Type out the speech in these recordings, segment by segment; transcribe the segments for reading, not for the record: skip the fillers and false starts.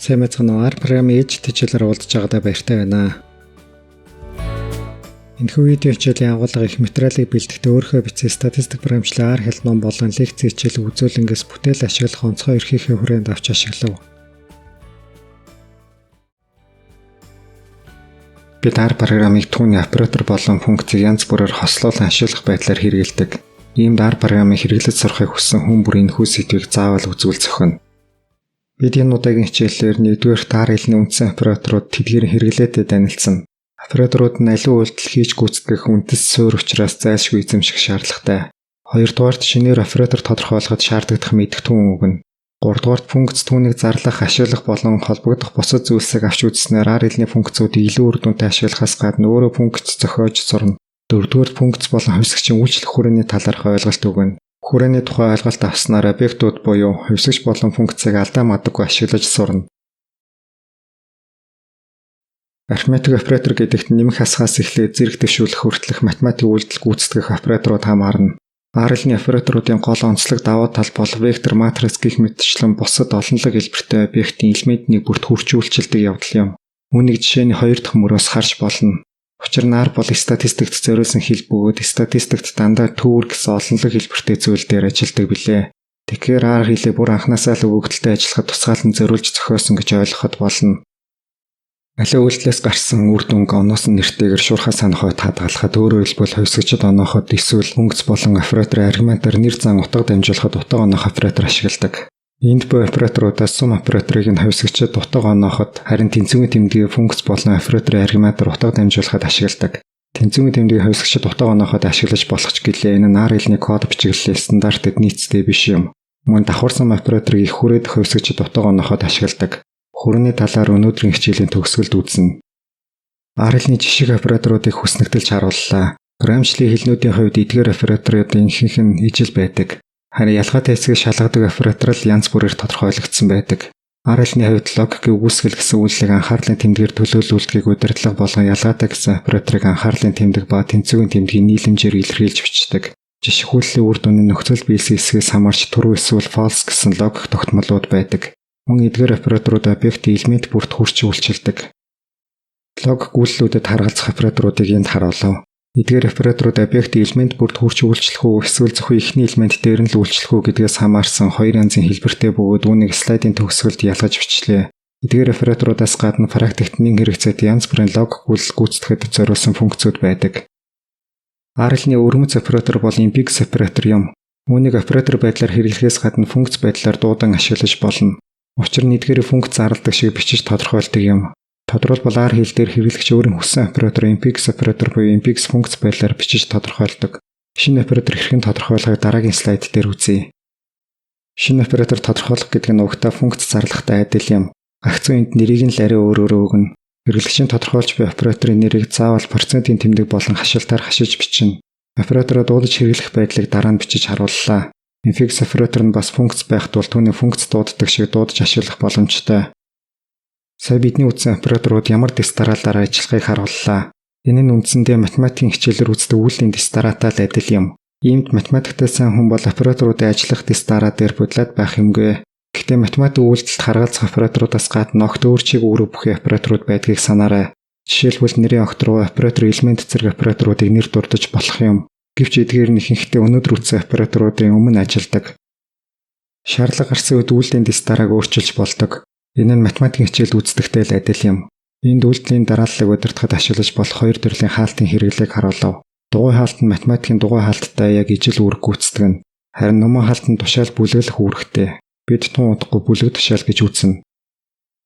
Сайн мэцгэн R програмын ээж хичээлээр уулзж байгаадаа баяртай байна. Энэхүү видео хичээлийн агуулга их материалыг бэлтгэхдээ өөрийнхөө бичсэн статистик програмчлал R хэл ном болон лекц хичээл үзүүлэнгээс бүтээл ашиглах онцгой эрхийнхээ хүрээнд авч ашиглав. Бид R програмыг түүний оператор болон функцийг янз бүрээр хослуулан ашиглах байдлаар хэрэглэдэг. Иймд R програмыг хэрэглэж сурахыг хүссэн хүн бүр энэхүү сэдвийг заавал үзвэл зохино. Бид энэ удаагийн хичээлээр 1-р R хэлний үндсэн операторууд тэдгээрийн хэрэглээтэй танилцсан. Операторууд нь аливаа үйлдэл хийж гүйцэтгэх үндэс суурь учраас зайлшгүй эзэмших шаардлагатай. 2-дугаарт шинээр оператор тодорхойлоход шаардагдах мэдгэтгүүн өгнө. 3-дугаарт функц түүнийг зарлах, ашиглах болон холбогдох бусад зүйлсийг авч үзснээр R хэлний функцүүдийг илүү үр дүнтэй ашиглахаас гадна өөрөө функц зохиож сурна. 4-дугаарт функц болон хувьсгчийн үйлчлэх хүрээний талаарх ойлголт өгнө. Хүрээний тухай ойлголт авснаар объектууд буюу хувьсгч болон функцийг алдаа мадаггүй ашиглаж сурна. Арифметик оператор гэдэгт нэмэх хасгаас эхлээд зэрэг дэвшүүлэх хүртэлх математик үйлдэл гүйцэтгэх операторууд хамаарна. R хэлний операторуудын гол онцлог давуу тал бол вектор, матриц гэх мэтчлэн бусад олонлог хэлбэртэй объектын элементний бүрт хүрчүүлчилдэг явдал юм. Үүнийг жишээний 2 дахь мөрөөс харж болно. Учир нь R бол статистикт зориулсан хэл бөгөөд статистикт дандаа төвөр гэсэн олонлог хэлбэртэй зүйл дээр ажилладаг билээ. Тэгэхээр R хэлийг бүр анхнаасаа л өгөгдөлтэй ажиллахад тусгаалan зориулж зохиосон гэж ойлгоход болно. Аливаа үйлдэлээс гарсан үр дүнг оноосон нэртэйгээр шуурхаа санахад хадгалахад өөрөөр хэлбэл хувьсгчид онооход эсвэл функц болон операторын аргументаар нэр зан утга дамжуулахад утга оноох оператор ашигладаг. Энд буй операторуудаас сум операторыг нь хувьсгчид утга онооход харин тэнцвэрийн тэмдгийг функц болон операторын аргументаар утга дамжуулахад ашигладаг. Тэнцвэрийн тэмдгийг хувьсгчид утга онооход ашиглаж болох ч гэлээ энэ нь R хэлний код бичиглэлийн стандартад нийцтэй биш юм. Мөн давхар сум операторыг их хүрээд хувьсгчид утга онооход ашигладаг. Хүрээний талаар өнөөдрийн хичээлийн төгсгөлд үзнэ. R хэлний жишг операторуудыг хүснэгтэлж харууллаа. Програмчлалын хэлнүүдийн хувьд эдгээр операторуудын ихэнх нь ижил байдаг. Харин ялгаатай хэсгийг шалгадаг оператор л янз бүрээр тодорхойлогдсон байдаг. R хэлний хувьд логик үүсгэл гэсэн үйлчлэг анхаарлын тэмдгээр төлөөлүүлдгийг удирдлага болгон ялгаатай гэсэн операторыг анхаарлын тэмдэг ба тэнцвэрийн тэмдгийн нийлэмжээр илэрхийлж бичдэг. Жишгүүллийн үр дүнийн нөхцөл биелсэн хэсгээс хамаарч true эсвэл false гэсэн логик тогтмолууд байдаг. Мөн эдгээр операторууд объектын элемент бүрт хүрч үйлчилдэг. Логик үйлдэлүүдэд харгалзах операторуудыг энд харуулав. Эдгээр операторууд объектын элемент бүрт хүрч үйлчлэх үү эсвэл зөвхөн эхний элемент дээр нь л үйлчлэх үү гэдгээс хамаарсан хоёр янзын хэлбэртэй бөгөөд үүнийг слайдын төгсгөлд ялгаж бичлээ. Эдгээр операторуудаас гадна практикт нэг хэрэгцээтэй янз бүрийн логик үйлдэл гүйцэтгэхэд зориулсан функцүүд байдаг. R хэлний өрмөц оператор бол импикс оператор юм. Үүнийг оператор байдлаар хэрэглэхээс гадна функц байдлаар дуудан ашиглаж болно. Учир нь эдгээр функц зарладаг шиг бичиж тодорхойлдог юм. Тодорхойлбол R хэл дээр хэрэглэгч өөрийн хүссэн оператор импикс оператор буюу импикс функц байдлаар бичиж тодорхойлдог. Шинэ оператор хэрхэн тодорхойлохыг дараагийн слайд дээр үзье. Шинэ оператор тодорхойлох гэдэг нь угтаа функц зарлагтай адил юм. Гагцхүү энд нэрийг нь л арай өөрөөр өгнө. Хэрэглэгчийн тодорхойлж буй операторын нэрийг заавал процентын тэмдэг болон хашилтаар хашиж бичнэ. Оператороо дуудаж хэрэглэх байдлыг дараа нь бичиж харууллаа. Импикс оператор нь бас функц байх тул түүний функц дууддаг шиг дуудаж ашиглах боломжтой. Сая бидний үзсэн операторууд ямар дистараалаар ажиллахыг харууллаа. Энэ нь үндсэндээ математикийн хичээлээр үздэг үйл дистараатай л адил юм. Иймд математиктэй сайн хүн бол операторуудын ажиллах дистараа дээр бодлоод байх юмгүй. Гэхдээ математик үйлдэлд харгалзах операторуудаас гадна огт өөр чиг үүрэг бүхий операторууд байдгийг санаарай. Жишээлбэл нэрийн огт руу оператор элемент зэрэг операторуудыг нэр дурдаж болох юм. Гэвч эдгээр нь ихэнхдээ өнөөдөр үзсэн операторуудын өмнө ажилладаг. Шаардлага гарсан үед үйлдлийн дистарааг өөрчилж болдог. Энэ нь математикийн хичээлд үздэгтэй л адил юм. Энд үйлдлийн дарааллыг удирдахад ашиглаж болох хоёр төрлийн хаалтын хэрэглээг харуулав. Дугуй хаалт нь математикийн дугуй хаалттай яг ижил үүрэг гүйцэтгэнэ. Харин нумаа хаалт нь тушаал бүлэглэх үүрэгтэй. Бид тун удахгүй бүлэг тушаал гэж үзнэ.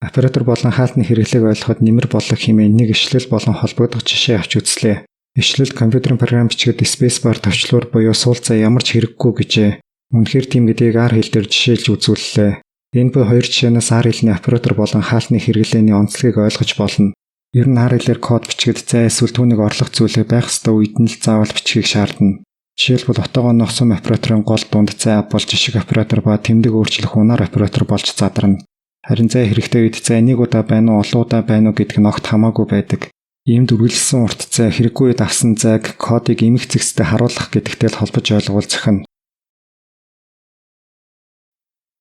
Оператор болон хаалтны хэрэглээг ойлгоход нэмэр боллог хэмээн нэг ишлэл болон холбогдох жишээ авч үзлээ. Ишлэл компьютерийн програм бичгээд spacebar товчлуур буюу суулцаа ямар ч хэрэггүй гэжээ. Үнэхээр тийм гэдгийг R хэл дээр жишээлж үзүүллээ. Энэ буй хоёр жишээнээс R хэлний оператор болон хаалтны хэрэглээний онцлогийг ойлгож болно. Ер нь R хэлээр код бичгээд зай эсвэл түүнийг орлох зүйлээ байх ёстой үед нь л заавал бичгийг шаардна. Жишээлбэл отоогоо нөх сум операторын гол дунд зай болж жишг оператор ба тэмдэг өөрчлөх унаар оператор болж задарна. Харин зай хэрэгтэй үед зай нэг удаа байна уу, олон удаа байна уу гэдэг нь огт хамаагүй байдаг. Иймд үргэлжлсэн урт зай хэрэггүй үед авсан зайг кодыг эмх зэгцтэй харуулах гэдэгтэй л холбож ойлгуул зохино.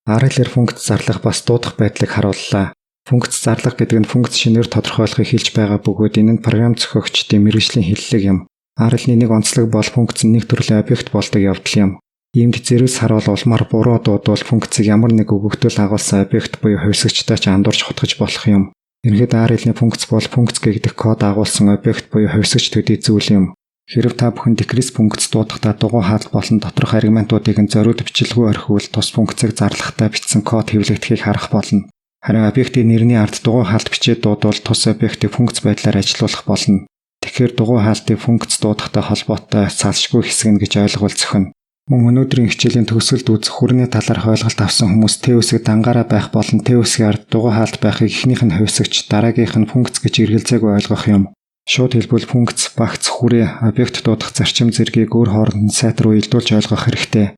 R хэлээр функц зарлах бас дуудах байдлыг харууллаа. Функц зарлага гэдэг нь функц шинээр тодорхойлохыг хэлж байгаа бөгөөд энэ нь програм зохиогчдын мэргэжлийн хэллэг юм. RL-ний нэг онцлог бол функц нь нэг төрлийн объект болдог явдал юм. Иймд зэрэгс харуул улмаар буруу дуудвал функцийг ямар нэг өгөгдөл агуулсан объект буюу хувьсагчтай ч андуурч хутгаж болох юм. Ерөнхийдөө RL-ний функц бол функц гэдэг код агуулсан объект буюу хувьсагч төдий зүйл юм. Хэрэв та бүхэн decrease функц дуудахдаа дугуй хаалт болон доторх аргументуудыг нь зориуд бичлэггүй орхивол тус функцийг зарлахтай бичсэн код хэвлэгдэхийг харах болно. Харин объектын нэрний ард дугуй хаалт бичээд дуудвал тус объектыг функц байдлаар ажилуулах болно. Тэгэхээр дугуй хаалтыг функц дуудахтай холбоотой салшгүй хэсэг нь гэж ойлгол зохино. Мөн өнөөдрийн хичээлийн төгсгөлд үзэх хүрээний талаарх ойлголт авсан хүмүүс Т үсэг дангаараа байх болон Т үсгийн ард дугуй хаалт байхыг эхнийх нь хувьсагч, дараагийнх нь функц гэж эргэлзээгүй ойлгох юм. Шууд хэлбэл функц, багц, хүрээ, объект дуудах зарчим зэргийг өөр хооронд нь сайтар уялдуулж ойлгох хэрэгтэй.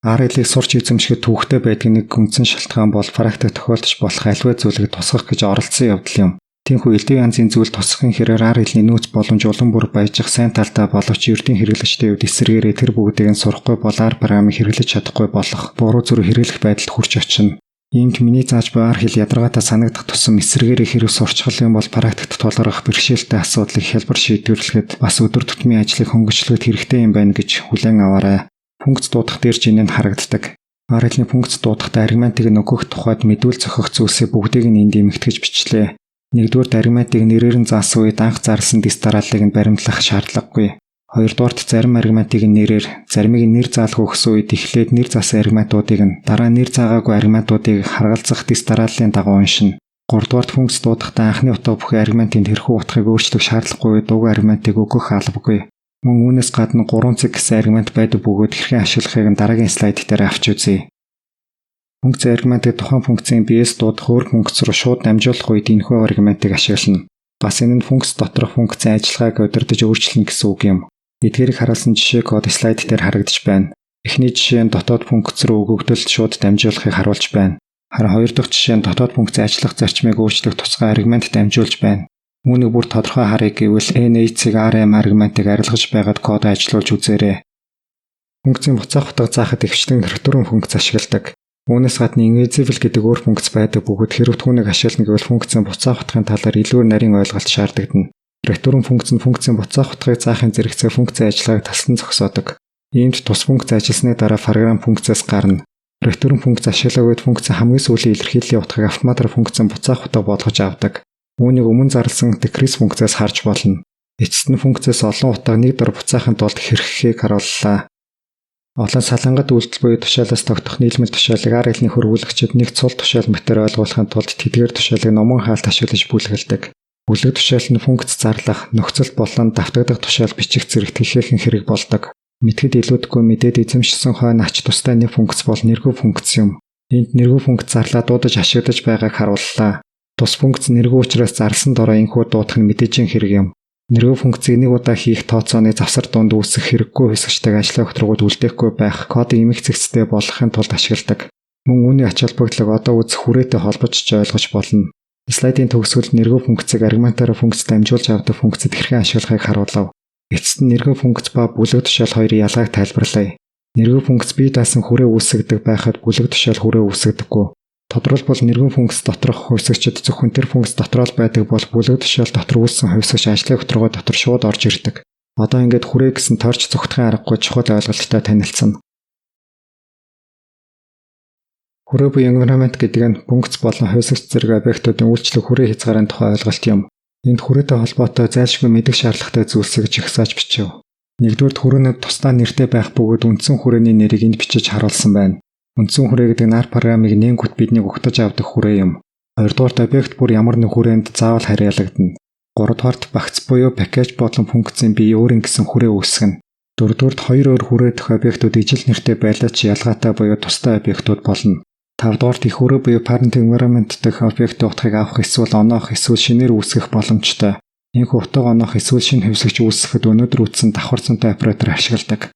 RL-ийг сурч эзэмшихэд төвөгтэй байдаг нэг үндсэн шалтгаан бол практик тохиолдож болох аливаа зүйлийг тусгах гэж оролдсон явдал юм. Тиймээс элдв янзын зүйл тусгахын хэрээр RL-ний нөөц боломж улам бүр баяжих сайн талтай боловч эрдийн хэрэглэгчдийн хувьд эсрэгээрээ тэр бүгдийг нь сурахгүй бол R програмыг хэрэглэж чадахгүй болох буруу зүрх хэрэглэх байдалд хүрч очино. Иймд миний зааж буй R хэл ядаргаатай санагдах тусам эсрэгээрээ хэрэг сурчхал юм бол практикт тулгарх бэрхшээлтэй асуудлыг хялбар шийдвэрлэхэд бас өдөр тутмын ажлыг хөнгөлчлөхөд хэрэгтэй юм байна гэж хүлээн аваарай. Функц дуудах дээр ч энэ нь харагддаг. RL-ний функц дуудахтай аргументыг нөгөөх тухайд мэдүүл зохиох зүйлсээ бүгдийг нь энд эмэгтгэж бичлээ. Нэгдүгээр аргументыг нэрээр нь заасан үед анх зарласан дис дарааллыг нь баримтлах шаардлагагүй. Хоёрдугаарт зарим аргументыг нэрээр, заримыг нэр заалах өгсөн үед эхлээд нэр заасан аргументуудыг нь дараа нэр заагаагүй аргументуудыг харгалзах дис дарааллын дагуу уншина. Гуравдугаарт функц дуудахдаа анхны утга бүхий аргументын тэрхүү утгыг өөрчлөх шаардлагагүй дугуй аргументыг өгөх албагүй. Мөн үүнээс гадна 3 цаг гэсэн аргумент байдаг бөгөөд хэрхэн ашиглахыг нь дараагийн слайд дээр авч үзье. Функц аргументыг тухайн функцийн биес дуудах өөр функц руу шууд дамжуулах үед энэхүү аргументыг ашиглана. Бас энэ нь функц доторх функцийн ажиллагааг удирдах өөрчлөн гэсэн үг юм. Эдгээрийг харуулсан жишээ код слайд дээр харагдаж байна. Эхний жишээ нь дотоод функц руу өгөгдөлд шууд дамжуулахыг харуулж байна. Харин хоёр дахь жишээ нь дотоод функцийн ажиллах зарчмыг өөрчлөх тусгай аргумент дамжуулж байна. Үүнийг бүр тодорхой харъя гэвэл NH-ийг RM аргументыг арилгаж байгаад код ажиллуулж үзээрэй. Функцийн буцаах утга заахад ихвчлэн рекуррент функц ашигладаг. Үүнээс гадна invisible гэдэг өөр функц байдаг бөгөөд хэрэв түүнийг ашиглана гэвэл функцийн буцаах утгын талаар илүү нарийн ойлголт шаардагдана. Рекуррент функц нь функцийн буцаах утгыг заахын зэрэгцээ функцийн ажиллагааг таслан зогсоодог. Иймд тус функц ажилласны дараа програм функцээс гарна. Рекуррент функц ашиглах үед функцийн хамгийн сүүлийн илэрхийллийн утгыг автоматар функцийн буцаах утга болгож авдаг. Үүнийг өмнө зарласан decrease функцээс харж болно. Эцэст нь функцээс олон утга нэг дор буцаахын тулд хэрэгхийг харууллаа. Олон салангат үйлдэл буюу тушаалаас тогтох нийлмэл тушаалыг RL-ний хөрвүүлэгчид нэг цул тушаал мэтээр ойлгуулахын тулд тэдгээр тушаалыг номон хаалт ашиглаж бүлгэлдэг. Бүлэг тушаал нь функц зарлах, нөхцөл болон давтагдах тушаал бичих зэрэг тэхээхэн хэрэг болдог. Мэдхэд илүүдэхгүй мэдээд эзэмшсэн хойно ач тустай нэг функц бол нэргүй функц юм. Энд нэргүй функц зарлаа дуудаж ашиглаж байгааг харууллаа. Тус функц нэргүй учраас зарласан дороо энхүү дуудах нь мэдээжин хэрэг юм. Нэргүй функцийг нэг удаа хийх тооцооны завсар дунд үүсэх хэрэггүй хэсэгчтэйг ажлын өгтрөгүүд үлдээхгүй байх кодын эмх зэгцтэй болгохын тулд ашигладаг. Мөн үүний ач холбогдлого одоо үзэх хүрээтэй холбож ойлгож болно. Слайдын төгсгөлд нэргүй функцийг аргументаараа функцэд дамжуулж авдаг функцэд хэрхэн ашиглахыг харуулав. Эцэст нь нэргүй функц ба бүлэг тушаал хоёрын ялгааг тайлбарлая. Нэргүй функц бие даасан хүрээ үүсгдэг байхад бүлэг тушаал хүрээ үүсгдэггүй. Тодорхойлбол нэргүй функц доторх хувьсагчид зөвхөн тэр функц дотор л байдаг бол бүлэг тушаал дотор үүссэн хувьсагч ажлын хөтөлбөр дотор шууд орж ирдэг. Одоо ингээд хүрээ гэсэн тойрч зүгтхэн аргагүй чухал ойлголттой танилцсан. Хүрээ буюу environment гэдэг нь функц болон хувьсагч зэрэг объектуудын үйлчлэг хүрээ хязгаарын тухай ойлголт юм. Энд хүрээтэй холбоотой зайлшгүй мэдэх шаардлагатай зүйлсийг жигсааж бичив. Нэгдүгээр хүрээнд тусдаа нэртэй байх бөгөөд үндсэн хүрээний нэрийг энд бичиж харуулсан байна. Үндсэн хүрээ гэдэг нь R програмыг нэнгүүт биднийг угтаж авдаг хүрээ юм. Хоёрдугаарт объект бүр ямар нэг хүрээнд заавал харьяалагдана. Гуравдугаарт багц буюу пакэж болон функцийн бие өөрийн гэсэн хүрээ үүсгэнэ. Дөрөвдүгээрт хоёр өөр хүрээ дэх объектууд ижил нэртэй байлаач ялгаатай буюу тустай объектууд болно. Тавдугаарт их хүрээ буюу parent environment дэх объектын утгыг авах эсвэл оноох эсвэл шинээр үүсгэх боломжтой. Энэхүү утга оноох эсвэл шинэ хувьсагч үүсгэхэд өнөөдөр үтсэн давхар цантай оператор ашигладаг.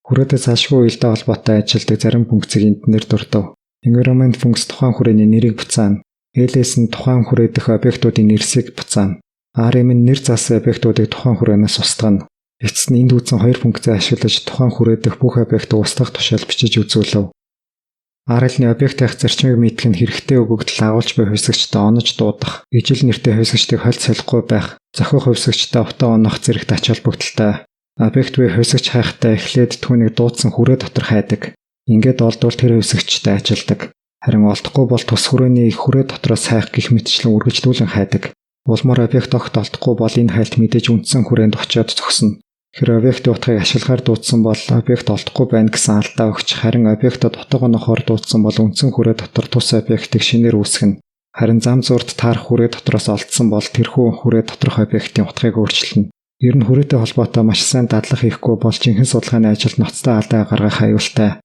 Хүрээтэй салшгүй уялдаа холбоотой ажилдаг зарим функцийг энднэр дурдав. Environment функц тухайн хүрээний нэрийг буцаана. LS нь тухайн хүрээ дэх объектуудын нэрсийг буцаана. RM нь нэр заасан объектуудыг тухайн хүрээнээс устгана. Эцэст нь энд үүсэн хоёр функцийг ашиглаж тухайн хүрээ дэх бүх объектыг устгах тушаал бичиж үзүүлв. RL-ны объектынх зарчмыг мэдэх нь хэрэгтэй өгөгдөл агуулж буй хувьсгчдад онож дуудах, ижил нэртэй хувьсгчдыг хольж солихгүй байх, зохих хувьсгчдад утаа унах зэрэгт ач холбогдолтой. Объект буй хувьсгч хайхтаа эхлээд түүнийг дуудсан хүрээ дотор хайдаг. Ингээд олдвол тэр хувьсгчтай ажилдаг. Харин олдохгүй бол тус хүрээний хүрээ дотроос хайх гих мэтчлэн үргэлжлүүлэн хайдаг. Улмаар объект огт олдохгүй бол энэ хайлт мэдээж үндсэн хүрээнд очиод зогсно. Тэр объектын утгыг ашиглахаар дуудсан бол объект олдохгүй байна гэсэн алдаа өгч, харин объектод утга онохоор дуудсан бол үндсэн хүрээ дотор тус объектыг шинээр үүсгэнэ. Харин зам зурд таарах хүрээ дотроос олдсон бол тэрхүү хүрээ доторх объектын утгыг өөрчилнө. Ер нь хүрээтэй холбоотой маш сайн дадлаг хийхгүй бол жинхэнэ судалгааны ажилд ноцтой алдаа гаргах аюултай.